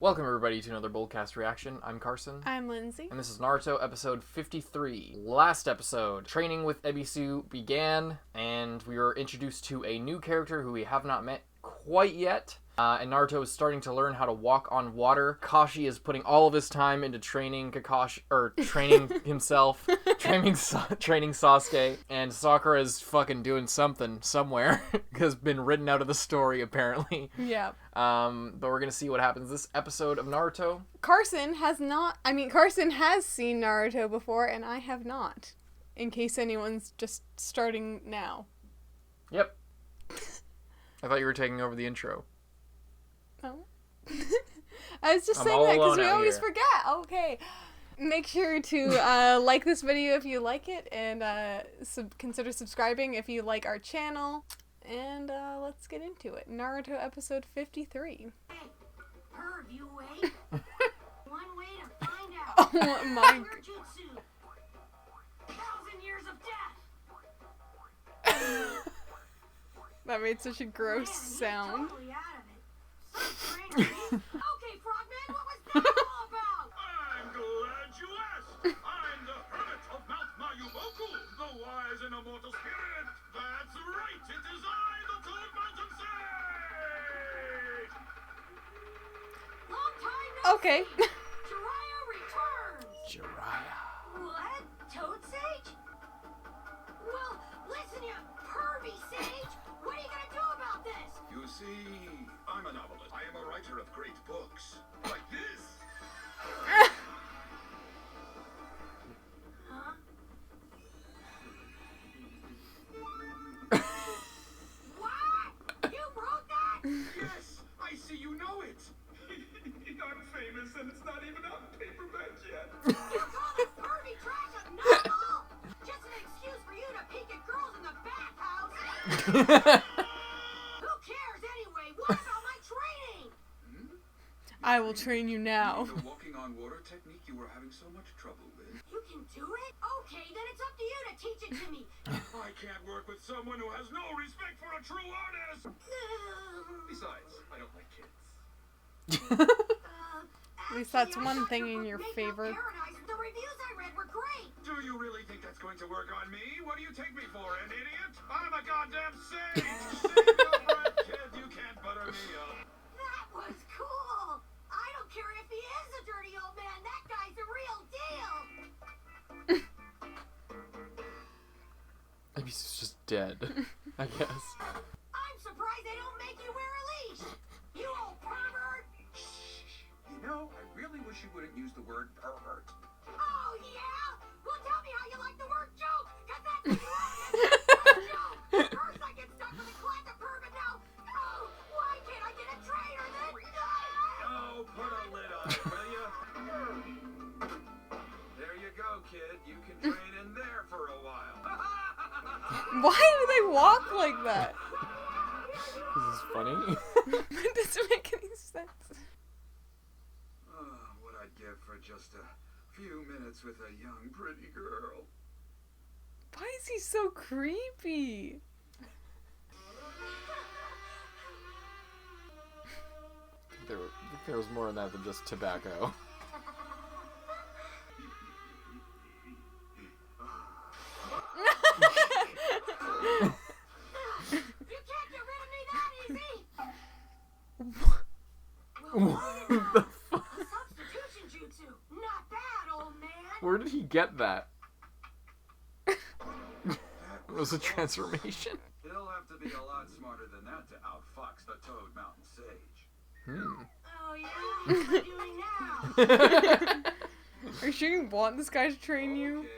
Welcome everybody to another Boldcast reaction. I'm Carson. I'm Lindsay. And this is Naruto episode 53. Last episode, training with Ebisu began, and we were introduced to a new character who we have not met quite yet. And Naruto is starting to learn how to walk on water. Kakashi is putting all of his time into training training himself, training Sasuke, and Sakura is fucking doing something somewhere. Has been written out of the story apparently. Yeah. But we're gonna see what happens this episode of Naruto. Carson has seen Naruto before, and I have not. In case anyone's just starting now. Yep. I thought you were taking over the intro. Oh. I was just saying that because we always forget. Okay. Make sure to like this video if you like it, and consider subscribing if you like our channel. And let's get into it. Naruto episode 53. Hey, Herb, you awake? One way to find out. Oh my. Your jutsu. 1,000 years of death. That made such a gross sound. Totally out of it. So strange. Okay, Frogman, what was that all about? I'm glad you asked. I'm the hermit of Mount Mayumoku, the wise and immortal spirit. That's right, it is I, the Toad Mountain Sage. Long time no Okay. see. Jiraiya returns. Jiraiya. What? Toad Sage? Well, listen, you pervy sage. What are you gonna do about this? You see, I'm a novelist. I am a writer of great books. Like this. Huh? What? You wrote that? Yes, I see you know it. I'm famous and it's not even on paperback yet. You call this pervy trash a novel? Just an excuse for you to peek at girls in the bathhouse. Who cares anyway? What about my training? I will train you now. The walking on water technique you were having so much trouble with. You can do it? Okay, then it's up to you to teach it to me. I can't work with someone who has no respect for a true artist. Besides, I don't like kids. At least that's one thing in your favor. The reviews I read were great. Do you really think that's going to work on me? What do you take me for, an idiot? I'm a goddamn sage! Save your breath, kid. You can't butter me up. That was cool. I don't care if he is a dirty old man. That guy's a real deal. Ebisu's just dead, I guess. I'm surprised they don't make you wear a leash. You old pervert. You know, I really wish you wouldn't use the word pervert. Oh, yeah? Well, tell me how you like the word joke, because that's what you are. Joke. First I get stuck with a class of pervert now. Oh, why can't I get a trainer then? Oh, put a lid on it, will you? There you go, kid. You can train in there for a while. Why do they walk like that? This is funny. It doesn't make any sense. Oh, what I'd give for just a few minutes with a young, pretty girl. Why is he so creepy? There was more in that than just tobacco. You can't get rid of me that easy. What the fuck? A substitution jutsu. Not bad, old man. Where did he get that? That It was a transformation. He'll have to be a lot smarter than that to outfox the Toad Mountain Sage. Oh, yeah? What are you doing now? Are you sure you want this guy to train you? Okay,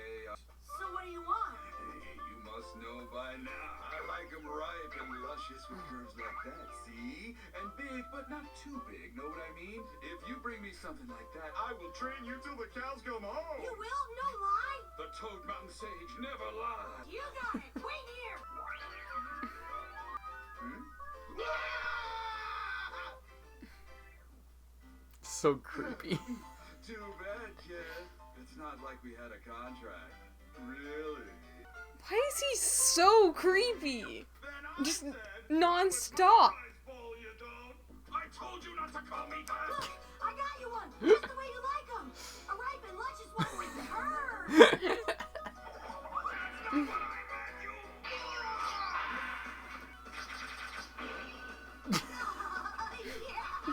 So what do you want? hey, you must know by now. I like 'em ripe and luscious with curves like that, see? And big, but not too big, know what I mean? If you bring me something like that, I will train you till the cows come home. You will? No lie? The Toad Mountain Sage never lies. You got it. Wait here. So creepy. Too bad, kid. It's not like we had a contract. Really? Why is he so creepy? Then I Just said, non-stop. I told you not to call me that. I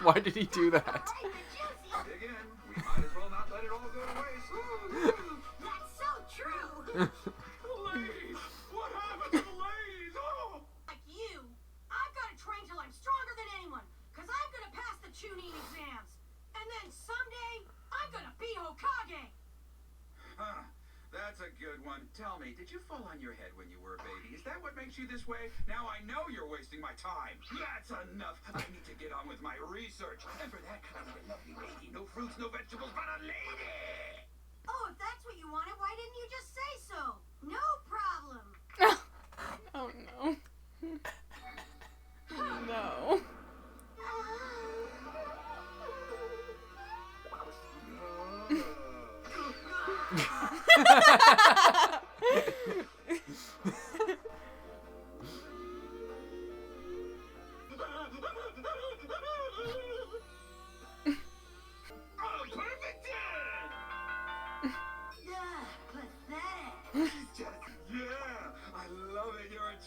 Why did he do that? Again, we might as well not let it all go to waste. That's so true. Ladies! What happened to the ladies? Oh! Like you, I've got to train till I'm stronger than anyone, because I'm going to pass the Chunin exams. And then someday, I'm going to be Hokage. Huh. That's a good one. Tell me, did you fall on your head when you were a baby? Is that what makes you this way? Now I know you're wasting my time. That's enough. I need to get on with my research. And for that, I need a lovely lady. No fruits, no vegetables, but a lady. Oh, if that's what you wanted, why didn't you just say so? No problem. Oh no. No.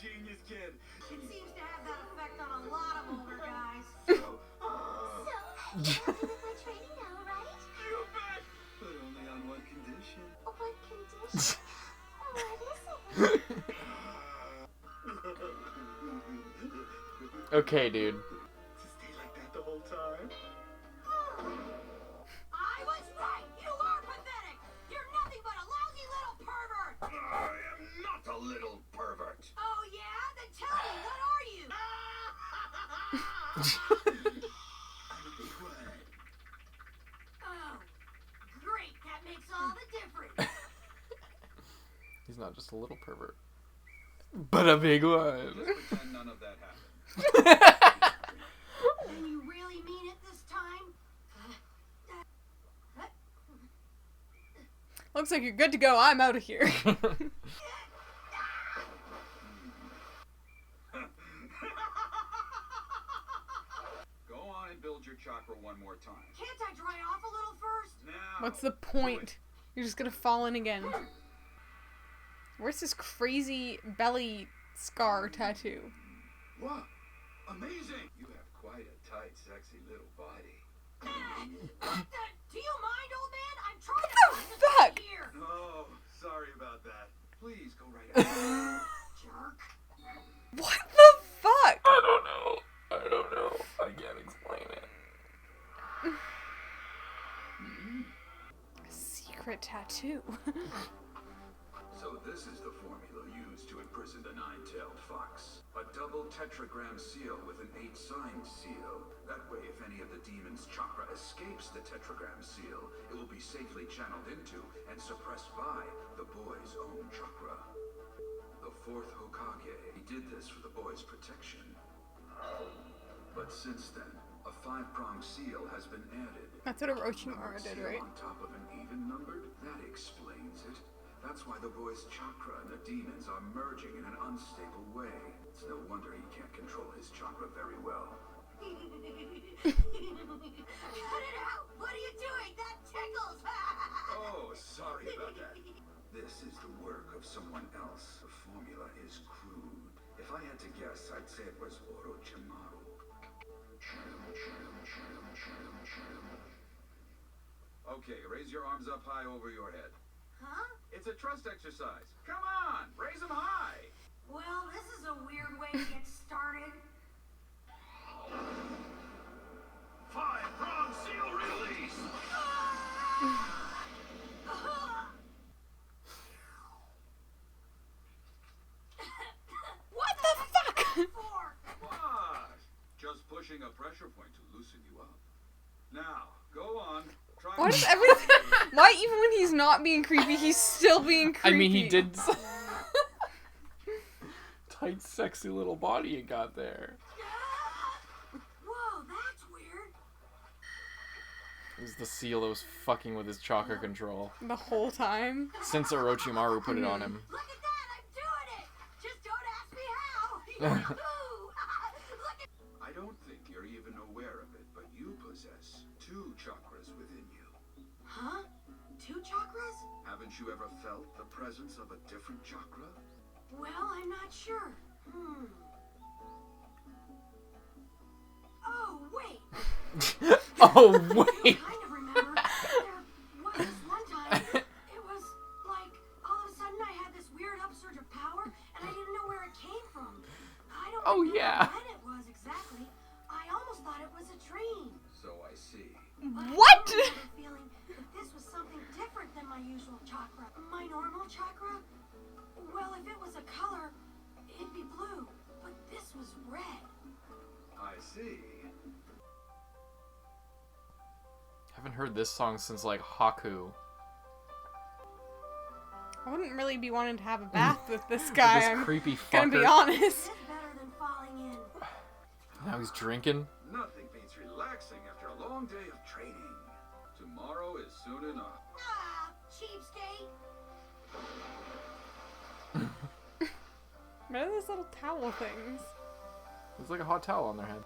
Genius kid. It seems to have that effect on a lot of older guys. So, So, happy with my training now, right? you bet. But only on one condition. What condition? What is it? Okay, dude. To stay like that the whole time? I was right! You are pathetic! You're nothing but a lousy little pervert! I am not a little pervert. Oh yeah? Then tell me, what are you? I'm a big one. Oh, great! That makes all the difference! He's not just a little pervert, but a big one. Just pretend none of that happened. Then you really mean it this time? Looks like you're good to go. I'm out of here. Go on and build your chakra one more time. Can't I dry off a little first? Now. What's the point? You're just gonna fall in again. Where's this crazy belly scar tattoo? What? Amazing! You have quite a tight, sexy little body. Do you mind, old man? I'm trying What to the concentrate fuck? here. Oh, sorry about that. Please go right ahead. Jerk. What the fuck? I don't know. I can't explain it. Secret tattoo. So this is the formula used to imprison the nine-tailed fox. A double tetragram seal with an 8-signed seal. That way, if any of the demon's chakra escapes the tetragram seal, it will be safely channeled into and suppressed by the boy's own chakra. The fourth Hokage, he did this for the boy's protection. But since then, a 5-pronged seal has been added. That's what Orochimaru did, Seal right? on top of an even numbered? That explains it. That's why the boy's chakra and the demons are merging in an unstable way. It's no wonder he can't control his chakra very well. Cut it out! What are you doing? That tickles! Oh, sorry about that. This is the work of someone else. The formula is crude. If I had to guess, I'd say it was Orochimaru. Okay, raise your arms up high over your head. Huh? It's a trust exercise. Come on, raise them high. Well, this is a weird way to get started. 5-prong seal release. What the fuck? What? Just pushing a pressure point to loosen you up. Now, go on. Try. Why does everything? Why even when he's not being creepy, he's still being creepy? I mean, he did. Tight, sexy little body you got there. Whoa, that's weird. It was the seal that was fucking with his chakra control. The whole time. Since Orochimaru put it on him. Look at that, I'm doing it. Just don't ask me how. Look at. I don't think you're even aware of it, but you possess 2 chakras within you. Huh? 2? 2 chakras? Haven't you ever felt the presence of a different chakra? Well, I'm not sure. Oh, wait. Oh, I wait. kind of remember. There was this one time. It was like all of a sudden I had this weird upsurge of power, and I didn't know where it came from. I don't remember when it was exactly. I almost thought it was a dream. So I see. What? I remember feeling that this was something different than my usual chakra. My normal chakra? Well, if it was a color, it'd be blue. But this was red. I see. Haven't heard this song since like Haku. I wouldn't really be wanting to have a bath with this guy. This creepy fucker. Gonna be honest. It's better than falling in. Now he's drinking. Nothing beats relaxing after a long day of training. Tomorrow is soon enough. Ah, cheapskate. What are those little towel things? There's like a hot towel on their head.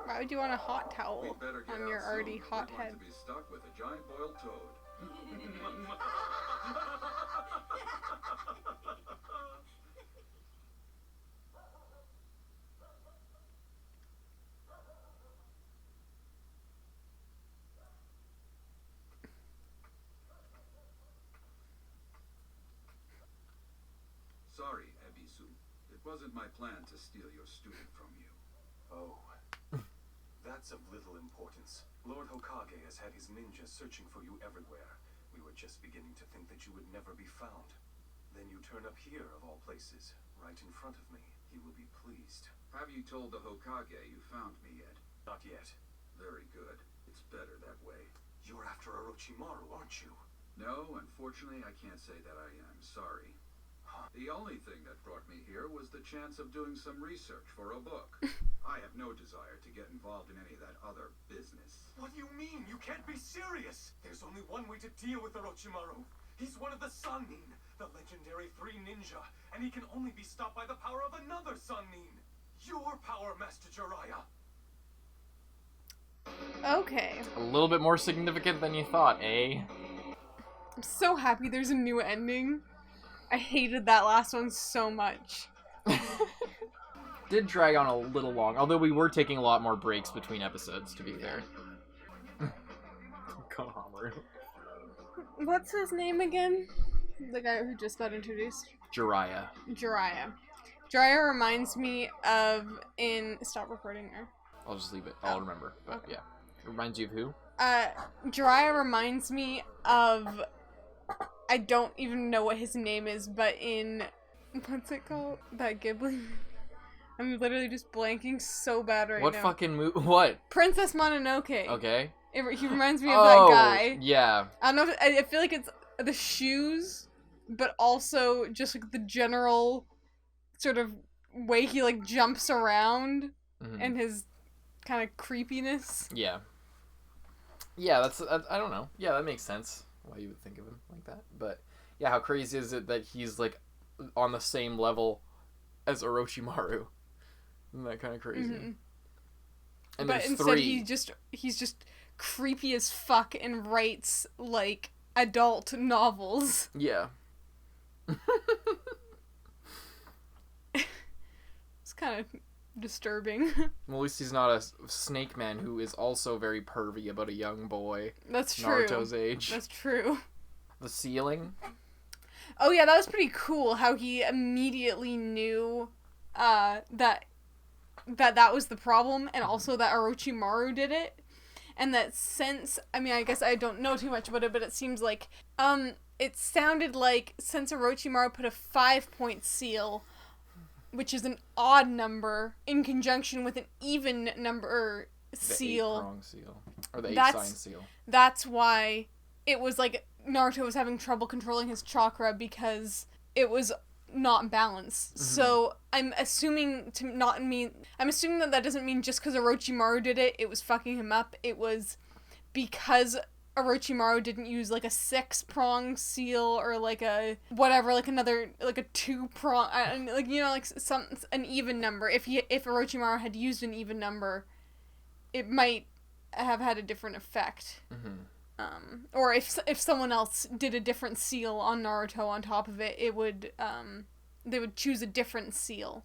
Why would you want a hot towel We'd better get on out your soon. already hot We're going head? to be stuck with a giant boiled toad. Sorry, Ebisu. It wasn't my plan to steal your student from you. Oh, that's of little importance. Lord Hokage has had his ninjas searching for you everywhere. We were just beginning to think that you would never be found. Then you turn up here, of all places, right in front of me. He will be pleased. Have you told the Hokage you found me yet? Not yet. Very good. It's better that way. You're after Orochimaru, aren't you? No, unfortunately, I can't say that I am. Sorry. The only thing that brought me here was the chance of doing some research for a book. I have no desire to get involved in any of that other business. What do you mean? You can't be serious! There's only one way to deal with Orochimaru. He's one of the Sannin, the legendary 3 ninja, and he can only be stopped by the power of another Sannin. Your power, Master Jiraiya. Okay. A little bit more significant than you thought, eh? I'm so happy there's a new ending. I hated that last one so much. Did drag on a little long, although we were taking a lot more breaks between episodes, to be fair. Konohamaru. What's his name again? The guy who just got introduced? Jiraiya. Jiraiya. Jiraiya reminds me of Stop recording there. I'll just leave it. I'll remember. But Okay. yeah. It reminds you of who? Jiraiya reminds me of... I don't even know what his name is, but in... What's it called? That Ghibli... I'm literally just blanking so bad right now. What fucking what? Princess Mononoke. Okay. He reminds me of that guy. Yeah. I don't know if... I feel like it's the shoes, but also just like the general sort of way he like jumps around and his kind of creepiness. Yeah. Yeah, that's I don't know. Yeah, that makes sense why you would think of him like that. But yeah, how crazy is it that he's like on the same level as Orochimaru? Isn't that kind of crazy? Mm-hmm. And but there's instead 3. he's just creepy as fuck and writes like adult novels. Yeah. It's kind of disturbing. Well, at least he's not a snake man who is also very pervy about a young boy. That's true. Naruto's age. That's true. The ceiling. Oh yeah, that was pretty cool how he immediately knew that was the problem, and also that Orochimaru did it. And that since, I mean, I guess I don't know too much about it, but it seems like, it sounded like since Orochimaru put a 5-point seal, which is an odd number, in conjunction with an even number seal. The 8-prong seal. Or the 8-sign seal. That's why it was like Naruto was having trouble controlling his chakra because it was not balanced. Mm-hmm. So I'm assuming that doesn't mean just because Orochimaru did it, it was fucking him up. It was because Orochimaru didn't use like a 6-prong seal or like a whatever, like another like a 2-prong, like, you know, like an even number. If Orochimaru had used an even number, it might have had a different effect. Mm-hmm. or if someone else did a different seal on Naruto on top of it, it would, they would choose a different seal.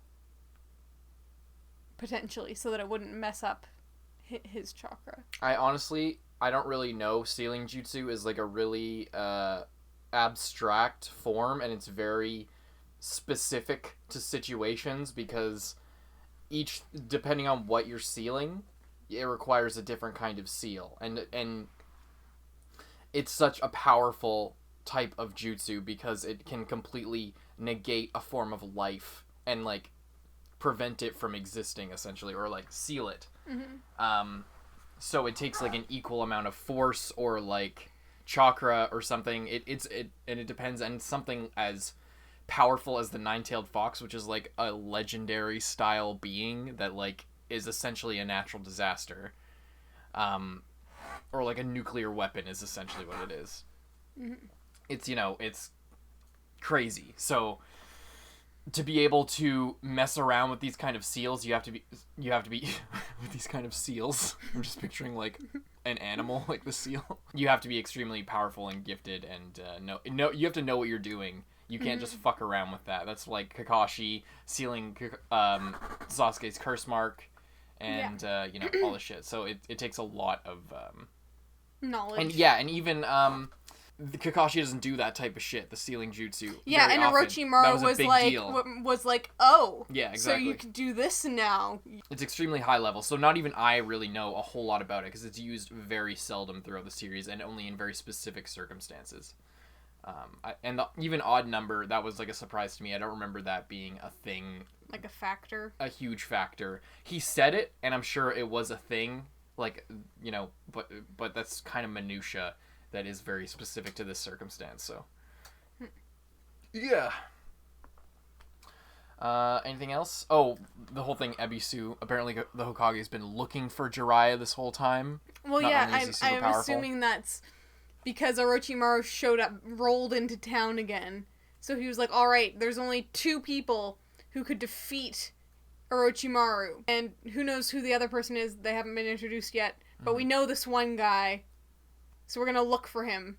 Potentially, so that it wouldn't mess up his chakra. I don't really know. Sealing jutsu is like a really abstract form, and it's very specific to situations because depending on what you're sealing, it requires a different kind of seal, and it's such a powerful type of jutsu because it can completely negate a form of life and like prevent it from existing, essentially, or like seal it. Mm-hmm. So it takes like an equal amount of force or like chakra or something. It depends on something as powerful as the nine-tailed fox, which is like a legendary style being that like is essentially a natural disaster, or like a nuclear weapon is essentially what it is. Mm-hmm. It's crazy. So to be able to mess around with these kind of seals, you have to be with these kind of seals. I'm just picturing like an animal like the seal. You have to be extremely powerful and gifted, and you have to know what you're doing. You can't just fuck around with that. That's like Kakashi sealing Sasuke's curse mark, and all this shit. So it takes a lot of knowledge. And even Kakashi doesn't do that type of shit, the sealing jutsu. Yeah, and Orochimaru was like, oh, yeah, exactly. So you can do this now. It's extremely high level, so not even I really know a whole lot about it because it's used very seldom throughout the series and only in very specific circumstances. Even odd number, that was like a surprise to me. I don't remember that being a thing. Like a factor? A huge factor. He said it, and I'm sure it was a thing, like, but that's kind of minutia. That is very specific to this circumstance, so. Yeah. Anything else? Oh, the whole thing, Ebisu. Apparently the Hokage has been looking for Jiraiya this whole time. Well, yeah, I'm assuming that's because Orochimaru rolled into town again. So he was like, alright, there's only 2 people who could defeat Orochimaru. And who knows who the other person is, they haven't been introduced yet. But we know this one guy. So we're gonna look for him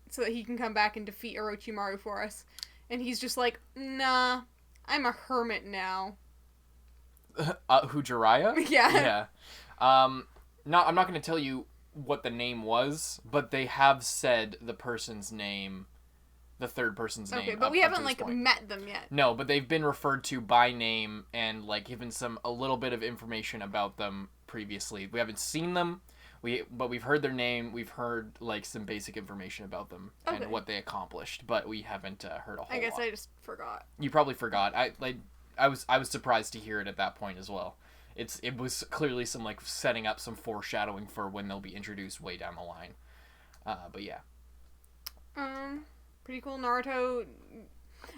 so that he can come back and defeat Orochimaru for us. And he's just like, nah, I'm a hermit now. Who, Jiraiya? Yeah. I'm not gonna tell you what the name was, but they have said the person's name, the third person's name. Okay, but we haven't, like, met them yet. No, but they've been referred to by name and, like, given a little bit of information about them previously. We haven't seen them. But we've heard their name, we've heard, like, some basic information about them and what they accomplished, but we haven't heard a whole lot. I guess I just forgot. You probably forgot. I was surprised to hear it at that point as well. It was clearly some, like, setting up some foreshadowing for when they'll be introduced way down the line. But yeah. Pretty cool. Naruto,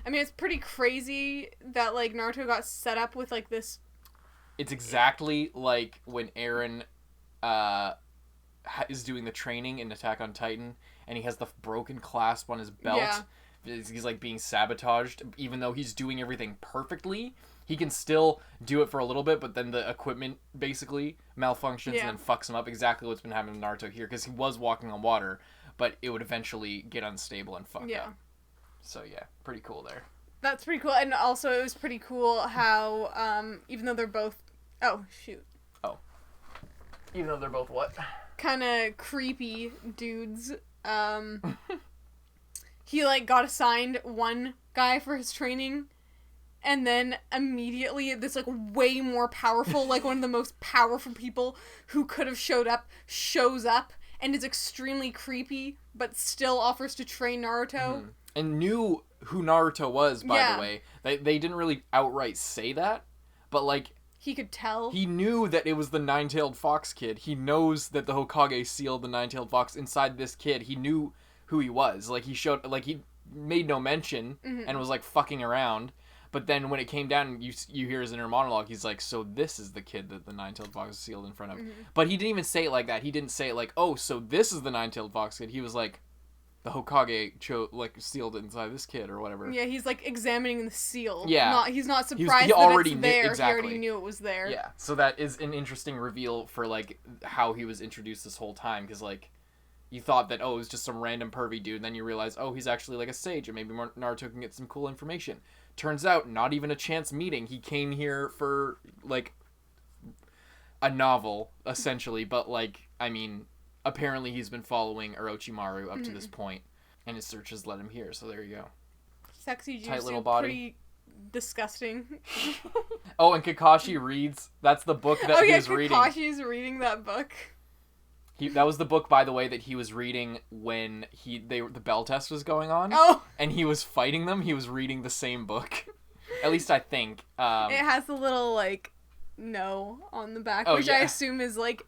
I mean, it's pretty crazy that, like, Naruto got set up with, like, this. It's exactly like when Eren, is doing the training in Attack on Titan, and he has the broken clasp on his belt. Yeah. He's like being sabotaged, even though he's doing everything perfectly. He can still do it for a little bit, but then the equipment basically malfunctions and then fucks him up. Exactly what's been happening to Naruto here, because he was walking on water, but it would eventually get unstable and fuck up. So yeah, pretty cool there. That's pretty cool, and also it was pretty cool how even though they're both even though they're both what? Kind of creepy dudes. He, like, got assigned one guy for his training, and then immediately this, like, way more powerful, like, one of the most powerful people who could have shows up, and is extremely creepy, but still offers to train Naruto. Mm-hmm. And knew who Naruto was, by the way. They didn't really outright say that, but, like, he could tell. He knew that it was the nine-tailed fox kid. He knows that the Hokage sealed the nine-tailed fox inside this kid. He knew who he was. Like, he made no mention and was, like, fucking around. But then when it came down, you hear his inner monologue, he's like, so this is the kid that the nine-tailed fox sealed in front of. Mm-hmm. But he didn't even say it like that. He didn't say it like, oh, so this is the nine-tailed fox kid. He was like, the Hokage sealed it inside this kid or whatever. Yeah, he's like examining the seal. Yeah. He's not surprised that it's there. Exactly. He already knew it was there. Yeah, so that is an interesting reveal for, like, how he was introduced this whole time, because, like, you thought that, oh, it was just some random pervy dude, and then you realize, oh, he's actually like a sage, and maybe Naruto can get some cool information. Turns out, not even a chance meeting. He came here for, like, a novel, essentially, but, like, I mean, apparently he's been following Orochimaru up to this point, and his search has led him here, so there you go. Sexy jutsu, tight little body. Pretty disgusting. Oh, and Kakashi reads. That's the book that he was reading. Kakashi's reading that book. That was the book, by the way, that he was reading when the bell test was going on. Oh! And he was fighting them. He was reading the same book. At least I think. It has the little, like, no on the back, which I assume is, like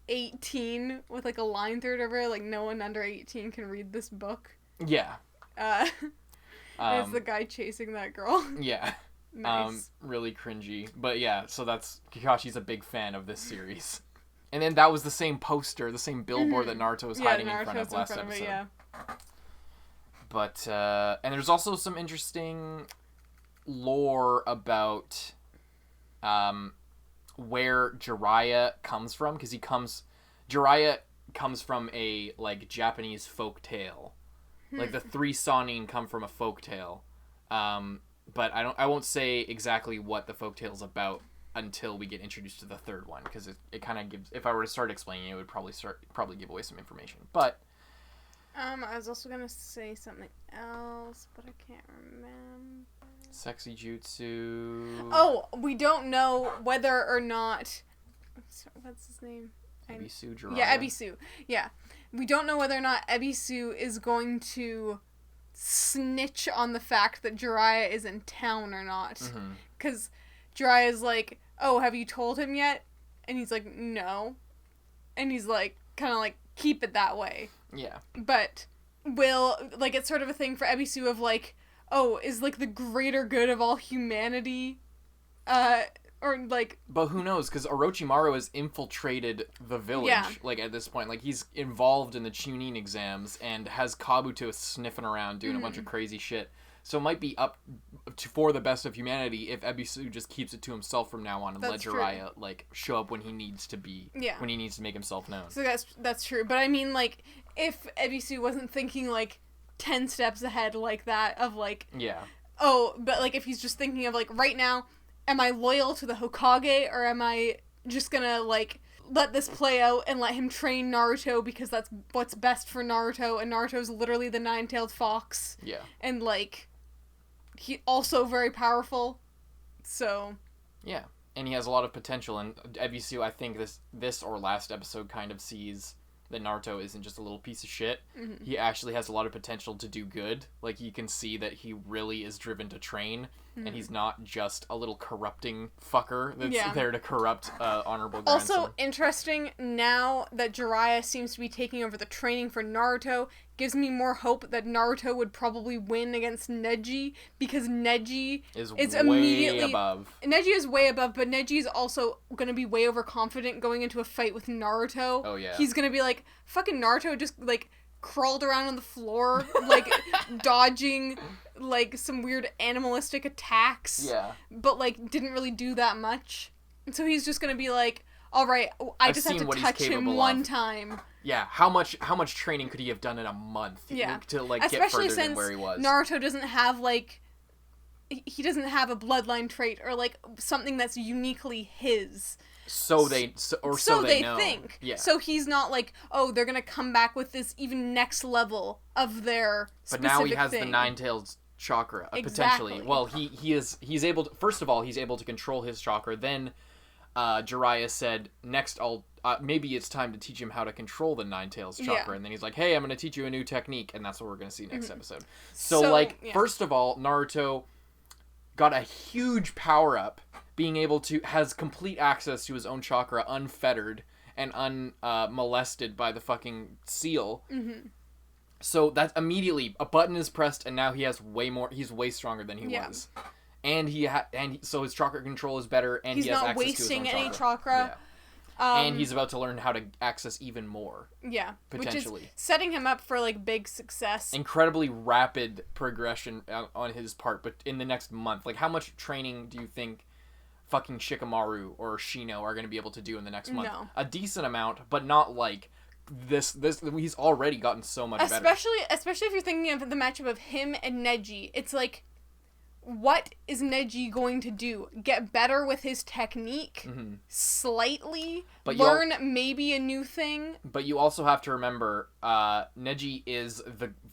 18 with, like, a line through it over. Like, no one under 18 can read this book. Yeah. It's the guy chasing that girl. Yeah. Nice. Really cringy. But yeah, so that's... Kakashi's a big fan of this series. And then that was the same poster, the same billboard that Naruto was hiding in front of last episode. Yeah. But, and there's also some interesting lore about where Jiraiya comes from, because Jiraiya comes from a, like, Japanese folk tale. Like, the 3 Sannin come from a folk tale. But I won't say exactly what the folk tale's about until we get introduced to the 3rd one, because it kind of gives... If I were to start explaining it, would probably give away some information. But... I was also going to say something else, but I can't remember. Sexy jutsu... Oh, we don't know whether or not... What's his name? Ebisu, Jiraiya. Yeah, Ebisu. Yeah. We don't know whether or not Ebisu is going to snitch on the fact that Jiraiya is in town or not. Because Jiraiya's like, oh, have you told him yet? And he's like, no. And he's like, kind of like, keep it that way. Yeah. But it's sort of a thing for Ebisu of like, oh, is like the greater good of all humanity, or like... But who knows, because Orochimaru has infiltrated the village, like, at this point. Like, he's involved in the Chunin exams and has Kabuto sniffing around doing a bunch of crazy shit. So it might be up for the best of humanity if Ebisu just keeps it to himself from now on and let Jiraiya, like, show up when he needs to be, when he needs to make himself known. So that's true. But I mean, like, if Ebisu wasn't thinking, like, 10 steps ahead like that of, like... Yeah. Oh, but, like, if he's just thinking of, like, right now, am I loyal to the Hokage, or am I just gonna, like, let this play out and let him train Naruto because that's what's best for Naruto, and Naruto's literally the 9-tailed fox. Yeah. And, like... He also very powerful, so... Yeah, and he has a lot of potential, and Ebisu, I think this or last episode kind of sees that Naruto isn't just a little piece of shit. He actually has a lot of potential to do good. Like, you can see that he really is driven to train, and he's not just a little corrupting fucker that's there to corrupt honorable grandson. Also, interesting, now that Jiraiya seems to be taking over the training for Naruto, gives me more hope that Naruto would probably win against Neji, because Neji is way above. Neji is way above, but Neji is also going to be way overconfident going into a fight with Naruto. Oh, yeah. He's going to be like, fucking Naruto just, like, crawled around on the floor, like, dodging, like, some weird animalistic attacks. Yeah. But, like, didn't really do that much. And so he's just going to be like, alright, I just have to touch him one time. Yeah, how much training could he have done in a month? Yeah. To, like, especially get further than where he was? Naruto doesn't have, like... He doesn't have a bloodline trait or, like, something that's uniquely his. So they know. Think. Yeah. So he's not like, oh, they're gonna come back with this even next level of their specific But now he has thing. the 9-tailed chakra, potentially. Well, he's able to... First of all, he's able to control his chakra. Then Jiraiya said, next maybe it's time to teach him how to control the 9-tails chakra. And then he's like, hey, I'm going to teach you a new technique. And that's what we're going to see next episode. So first of all, Naruto got a huge power-up, being able to... has complete access to his own chakra, unfettered and unmolested by the fucking seal. So that's immediately... A button is pressed, and now he has way more... He's way stronger than he was. And so his chakra control is better, and he has access to his own chakra. He's not wasting any chakra. Yeah. And he's about to learn how to access even more. Yeah. Potentially. Which is setting him up for, like, big success. Incredibly rapid progression on his part, but in the next month. Like, how much training do you think fucking Shikamaru or Shino are going to be able to do in the next month? No. A decent amount, but not, like, he's already gotten so much better. Especially if you're thinking of the matchup of him and Neji. It's like, what is Neji going to do? Get better with his technique? Slightly? But learn maybe a new thing? But you also have to remember, Neji is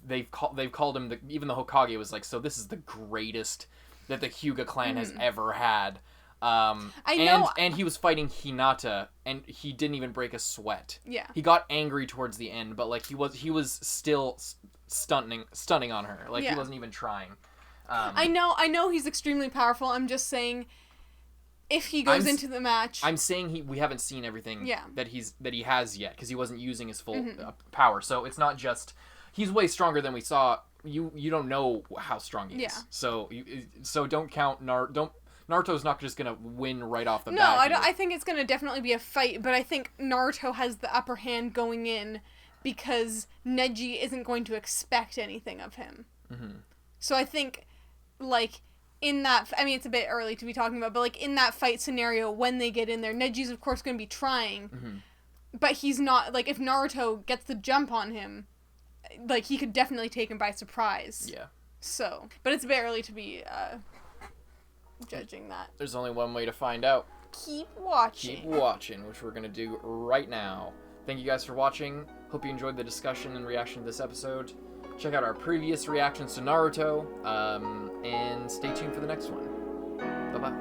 they've called him, even the Hokage was like, so this is the greatest that the Hyuga clan has ever had. I know. And he was fighting Hinata, and he didn't even break a sweat. Yeah. He got angry towards the end, but like he was still stunning on her. Like he wasn't even trying. I know he's extremely powerful. I'm just saying, if he goes into the match, I'm saying we haven't seen everything that he has yet, because he wasn't using his full power. So it's not just he's way stronger than we saw. You don't know how strong he is. So don't count Naruto's not just gonna win right off the bat. No, I think it's gonna definitely be a fight, but I think Naruto has the upper hand going in because Neji isn't going to expect anything of him. So I think, like, in that, I mean, it's a bit early to be talking about, but like in that fight scenario, when they get in there, Neji's of course gonna be trying, but he's not, like, if Naruto gets the jump on him, like, he could definitely take him by surprise. Yeah. So, but it's a bit early to be, judging that. There's only one way to find out. Keep watching, which we're gonna do right now. Thank you guys for watching. Hope you enjoyed the discussion and reaction to this episode. Check out our previous reactions to Naruto, and stay tuned for the next one. Bye-bye.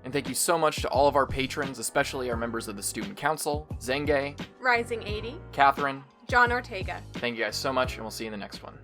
And thank you so much to all of our patrons, especially our members of the Student Council, Zenge, Rising 80, Catherine, John Ortega. Thank you guys so much, and we'll see you in the next one.